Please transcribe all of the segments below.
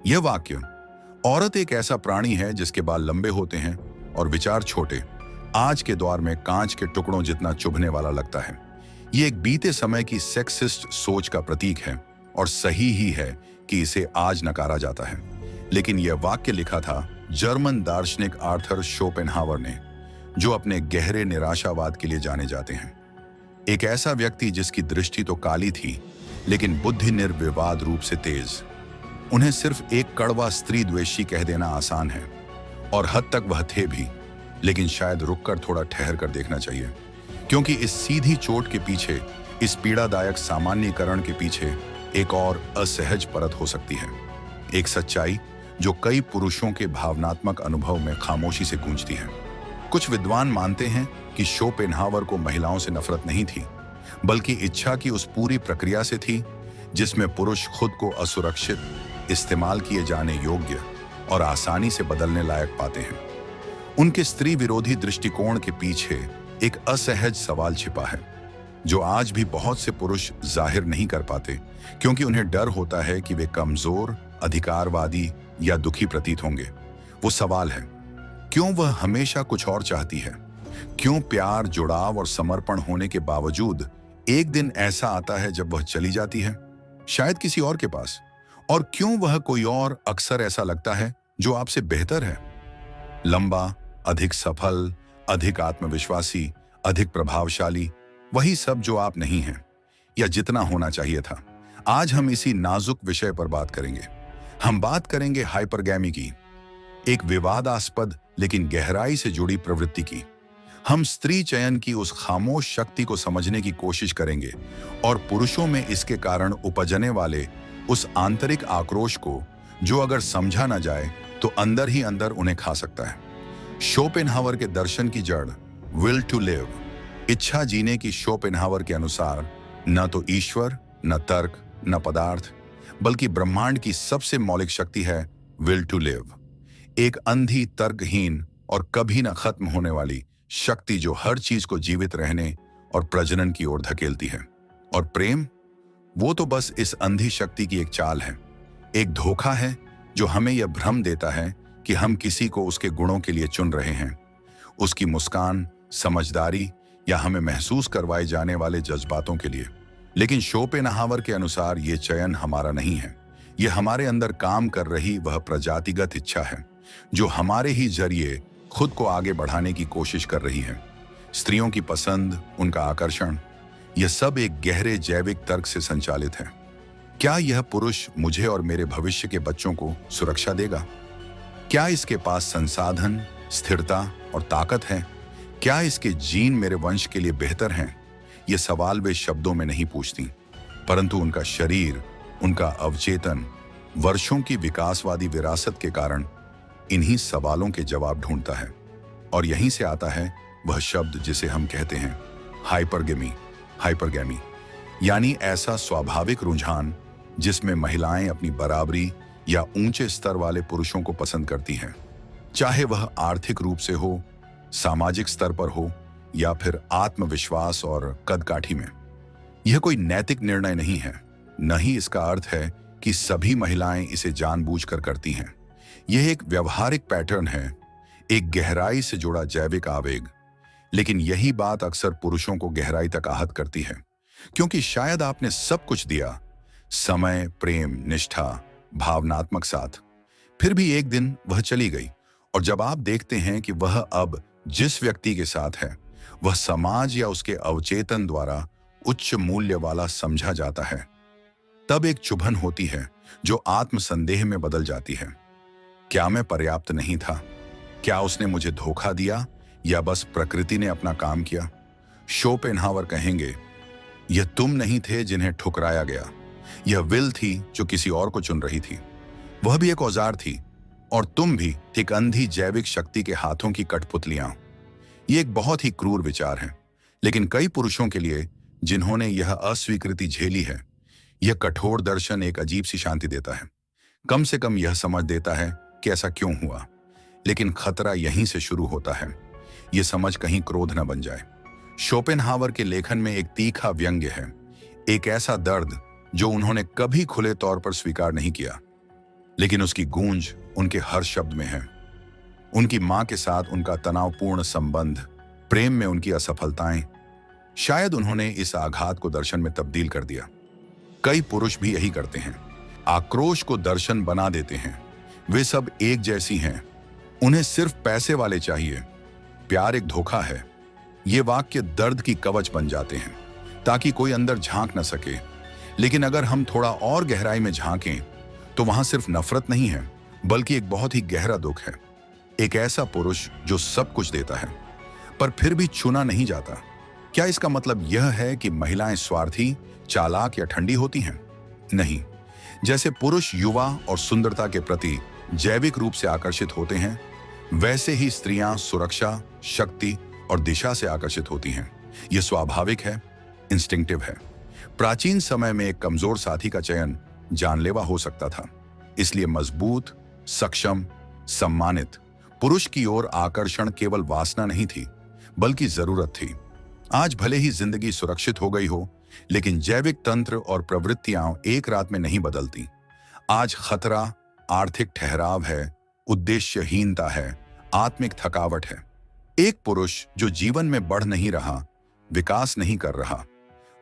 यह वाक्य, औरत एक ऐसा प्राणी है जिसके बाल लंबे होते हैं और विचार छोटे, आज के दौर में कांच के टुकड़ों जितना चुभने वाला लगता है। ये एक बीते समय की सेक्सिस्ट सोच का प्रतीक है और सही ही है कि इसे आज नकारा जाता है। लेकिन यह वाक्य लिखा था जर्मन दार्शनिक आर्थर शोपेनहावर ने, जो अपने गहरे निराशावाद के लिए जाने जाते हैं। एक ऐसा व्यक्ति जिसकी दृष्टि तो काली थी, लेकिन बुद्धि निर्विवाद रूप से तेज। उन्हें सिर्फ एक कड़वा स्त्री द्वेषी कह देना आसान है, और हद तक वह थे भी, लेकिन शायद रुककर थोड़ा ठहर कर देखना चाहिए, क्योंकि इस सीधी चोट के पीछे, इस पीड़ादायक सामान्यीकरण के पीछे एक और असहज परत हो सकती है। एक सच्चाई जो कई पुरुषों के भावनात्मक अनुभव में खामोशी से गूंजती है। कुछ विद्वान मानते हैं कि शोपेनहावर को महिलाओं से नफरत नहीं थी, बल्कि इच्छा की उस पूरी प्रक्रिया से थी जिसमें पुरुष खुद को असुरक्षित, इस्तेमाल किए जाने योग्य और आसानी से बदलने लायक पाते हैं। उनके स्त्री विरोधी दृष्टिकोण के पीछे एक असहज सवाल छिपा है, जो आज भी बहुत से पुरुष जाहिर नहीं कर पाते, क्योंकि उन्हें डर होता है कि वे कमजोर, अधिकारवादी या दुखी प्रतीत होंगे। वो सवाल है, क्यों वह हमेशा कुछ और चाहती है? क्यों प्यार, जुड़ाव और समर्पण होने के बावजूद एक दिन ऐसा आता है जब वह चली जाती है, शायद किसी और के पास? और क्यों वह कोई और अक्सर ऐसा लगता है जो आपसे बेहतर है? लंबा, अधिक सफल, अधिक आत्मविश्वासी, अधिक प्रभावशाली, वही सब जो आप नहीं हैं, या जितना होना चाहिए था। आज हम इसी नाजुक विषय पर बात करेंगे। हम बात करेंगे हाइपरगैमी की, एक विवादास्पद लेकिन गहराई से जुड़ी प्रवृत्ति की। हम स्त्री चयन की उस खामोश शक्ति को समझने की कोशिश करेंगे और पुरुषों में इसके कारण उपजने वाले उस आंतरिक आक्रोश को, जो अगर समझा ना जाए तो अंदर ही अंदर उन्हें खा सकता है। शोपेनहावर के दर्शन की जड़ विल टू लिव, इच्छा जीने की, शोपेनहावर के अनुसार न तो ईश्वर, न तर्क, न पदार्थ, बल्कि ब्रह्मांड की सबसे मौलिक शक्ति है विल टू लिव। एक अंधी, तर्कहीन और कभी न खत्म होने वाली शक्ति जो हर चीज को जीवित रहने और प्रजनन की ओर धकेलती है। और प्रेम, वो तो बस इस अंधी शक्ति की एक चाल है, एक धोखा है जो हमें यह भ्रम देता है कि हम किसी को उसके गुणों के लिए चुन रहे हैं, उसकी मुस्कान, समझदारी या हमें महसूस करवाए जाने वाले जज्बातों के लिए। लेकिन शोपेनहावर के अनुसार ये चयन हमारा नहीं है, ये हमारे अंदर काम कर रही वह प्रजातिगत इच्छा है जो हमारे ही जरिए खुद को आगे बढ़ाने की कोशिश कर रही है। स्त्रियों की पसंद, उनका आकर्षण, यह सब एक गहरे जैविक तर्क से संचालित है। क्या यह पुरुष मुझे और मेरे भविष्य के बच्चों को सुरक्षा देगा? क्या इसके पास संसाधन, स्थिरता और ताकत है? क्या इसके जीन मेरे वंश के लिए बेहतर हैं? ये सवाल वे शब्दों में नहीं पूछती, परंतु उनका शरीर, उनका अवचेतन, वर्षों की विकासवादी विरासत के कारण इन्हीं सवालों के जवाब ढूंढता है। और यहीं से आता है वह शब्द जिसे हम कहते हैं हाइपरगेमी। हाइपरगैमी यानी ऐसा स्वाभाविक रुझान जिसमें महिलाएं अपनी बराबरी या ऊंचे स्तर वाले पुरुषों को पसंद करती हैं, चाहे वह आर्थिक रूप से हो, सामाजिक स्तर पर हो या फिर आत्मविश्वास और कदकाठी में। यह कोई नैतिक निर्णय नहीं है, न ही इसका अर्थ है कि सभी महिलाएं इसे जानबूझकर करती हैं। यह एक व्यवहारिक पैटर्न है, एक गहराई से जुड़ा जैविक आवेग। लेकिन यही बात अक्सर पुरुषों को गहराई तक आहत करती है, क्योंकि शायद आपने सब कुछ दिया, समय, प्रेम, निष्ठा, भावनात्मक साथ, फिर भी एक दिन वह चली गई। और जब आप देखते हैं कि वह अब जिस व्यक्ति के साथ है वह समाज या उसके अवचेतन द्वारा उच्च मूल्य वाला समझा जाता है, तब एक चुभन होती है जो आत्मसंदेह में बदल जाती है। क्या मैं पर्याप्त नहीं था? क्या उसने मुझे धोखा दिया या बस प्रकृति ने अपना काम किया? शोपेनहावर कहेंगे, यह तुम नहीं थे जिन्हें ठुकराया गया, यह विल थी जो किसी और को चुन रही थी। वह भी एक औजार थी और तुम भी एक अंधी जैविक शक्ति के हाथों की कठपुतलियां। ये एक बहुत ही क्रूर विचार है, लेकिन कई पुरुषों के लिए जिन्होंने यह अस्वीकृति झेली है, यह कठोर दर्शन एक अजीब सी शांति देता है। कम से कम यह समझ देता है कि ऐसा क्यों हुआ। लेकिन खतरा यहीं से शुरू होता है, यह समझ कहीं क्रोध न बन जाए। शोपेनहावर के लेखन में एक तीखा व्यंग्य है, एक ऐसा दर्द जो उन्होंने कभी खुले तौर पर स्वीकार नहीं किया, लेकिन उसकी गूंज उनके हर शब्द में है। उनकी मां के साथ उनका तनावपूर्ण संबंध, प्रेम में उनकी असफलताएं, शायद उन्होंने इस आघात को दर्शन में तब्दील कर दिया। कई पुरुष भी यही करते हैं, आक्रोश को दर्शन बना देते हैं। वे सब एक जैसी हैं, उन्हें सिर्फ पैसे वाले चाहिए, प्यार एक धोखा है। ये वाक्य दर्द की कवच बन जाते हैं ताकि कोई अंदर झांक न सके। लेकिन अगर हम थोड़ा और गहराई में झांकें तो वहां सिर्फ नफरत नहीं है, बल्कि एक बहुत ही गहरा दुख है। एक ऐसा पुरुष जो सब कुछ देता है पर फिर भी चुना नहीं जाता। क्या इसका मतलब यह है कि महिलाएं स्वार्थी, चालाक या ठंडी होती हैं? नहीं। जैसे पुरुष युवा और सुंदरता के प्रति जैविक रूप से आकर्षित होते हैं, वैसे ही स्त्रियां सुरक्षा, शक्ति और दिशा से आकर्षित होती हैं। यह स्वाभाविक है, इंस्टिंक्टिव है। प्राचीन समय में एक कमजोर साथी का चयन जानलेवा हो सकता था, इसलिए मजबूत, सक्षम, सम्मानित पुरुष की ओर आकर्षण केवल वासना नहीं थी, बल्कि जरूरत थी। आज भले ही जिंदगी सुरक्षित हो गई हो, लेकिन जैविक तंत्र और प्रवृत्तियां एक रात में नहीं बदलती। आज खतरा आर्थिक ठहराव है, उद्देश्यहीनता है, आत्मिक थकावट है। एक पुरुष जो जीवन में बढ़ नहीं रहा, विकास नहीं कर रहा,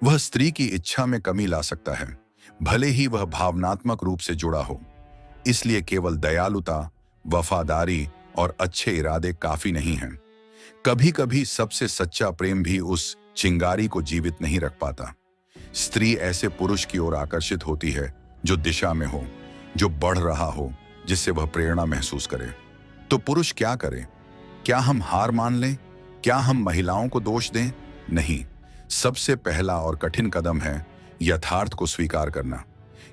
वह स्त्री की इच्छा में कमी ला सकता है, भले ही वह भावनात्मक रूप से जुड़ा हो। इसलिए केवल दयालुता, वफादारी और अच्छे इरादे काफी नहीं हैं। कभी कभी सबसे सच्चा प्रेम भी उस चिंगारी को जीवित नहीं रख पाता। स्त्री ऐसे पुरुष की ओर आकर्षित होती है जो दिशा में हो, जो बढ़ रहा हो, जिससे वह प्रेरणा महसूस करे। तो पुरुष क्या करे? क्या हम हार मान लें? क्या हम महिलाओं को दोष दें? नहीं। सबसे पहला और कठिन कदम है यथार्थ को स्वीकार करना।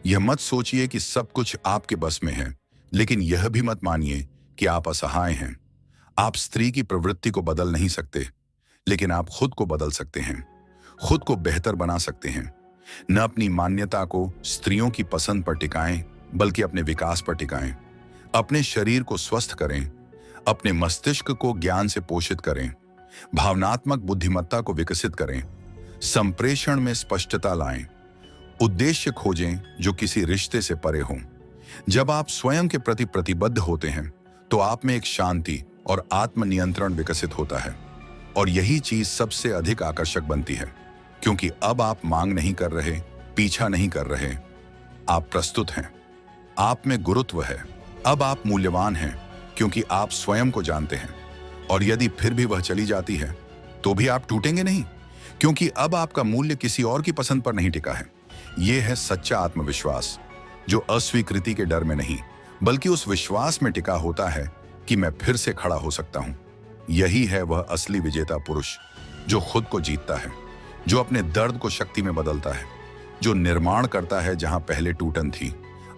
यह मत सोचिए कि सब कुछ आपके बस में है, लेकिन यह भी मत मानिए कि आप असहाय हैं। आप स्त्री की प्रवृत्ति को बदल नहीं सकते, लेकिन आप खुद को बदल सकते हैं, खुद को बेहतर बना सकते हैं। न अपनी मान्यता को स्त्रियों की पसंद पर टिकाएं, बल्कि अपने विकास पर टिकाएं। अपने शरीर को स्वस्थ करें, अपने मस्तिष्क को ज्ञान से पोषित करें, भावनात्मक बुद्धिमत्ता को विकसित करें, संप्रेषण में स्पष्टता लाएं, उद्देश्य खोजें जो किसी रिश्ते से परे हों। जब आप स्वयं के प्रति प्रतिबद्ध होते हैं तो आप में एक शांति और आत्मनियंत्रण विकसित होता है, और यही चीज सबसे अधिक आकर्षक बनती है, क्योंकि अब आप मांग नहीं कर रहे, पीछा नहीं कर रहे, आप प्रस्तुत हैं। आप में गुरुत्व है। अब आप मूल्यवान हैं क्योंकि आप स्वयं को जानते हैं। और यदि फिर भी वह चली जाती है तो भी आप टूटेंगे नहीं, क्योंकि अब आपका मूल्य किसी और की पसंद पर नहीं टिका है। यह है सच्चा आत्मविश्वास, जो अस्वीकृति के डर में नहीं, बल्कि उस विश्वास में टिका होता है कि मैं फिर से खड़ा हो सकता हूं। यही है वह असली विजेता पुरुष, जो खुद को जीतता है, जो अपने दर्द को शक्ति में बदलता है, जो निर्माण करता है जहां पहले टूटन थी।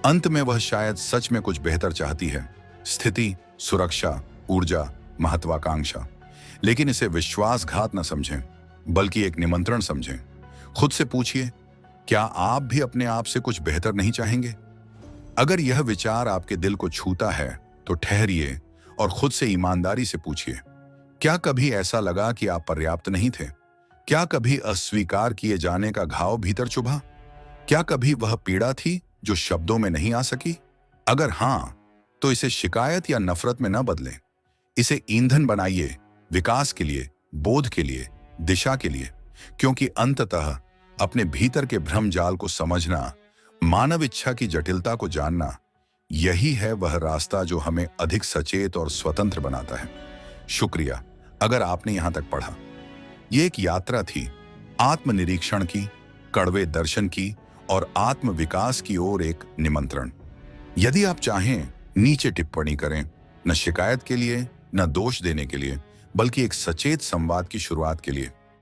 अंत में वह शायद सच में कुछ बेहतर चाहती है, स्थिति, सुरक्षा, ऊर्जा, महत्वाकांक्षा। लेकिन इसे विश्वासघात न समझें, बल्कि एक निमंत्रण समझें। खुद से पूछिए, क्या आप भी अपने आप से कुछ बेहतर नहीं चाहेंगे? अगर यह विचार आपके दिल को छूता है तो ठहरिए और खुद से ईमानदारी से पूछिए, क्या कभी ऐसा लगा कि आप पर्याप्त नहीं थे? क्या कभी अस्वीकार किए जाने का घाव भीतर चुभा? क्या कभी वह पीड़ा थी जो शब्दों में नहीं आ सकी? अगर हां, तो इसे शिकायत या नफरत में न बदलें। इसे ईंधन बनाइए, विकास के लिए, बोध के लिए, दिशा के लिए। क्योंकि अंततः अपने भीतर के भ्रम जाल को समझना, मानव इच्छा की जटिलता को जानना, यही है वह रास्ता जो हमें अधिक सचेत और स्वतंत्र बनाता है। शुक्रिया अगर आपने यहां तक पढ़ा। यह एक यात्रा थी, आत्मनिरीक्षण की, कड़वे दर्शन की और आत्म विकास की ओर एक निमंत्रण। यदि आप चाहें, नीचे टिप्पणी करें, न शिकायत के लिए, न दोष देने के लिए, बल्कि एक सचेत संवाद की शुरुआत के लिए।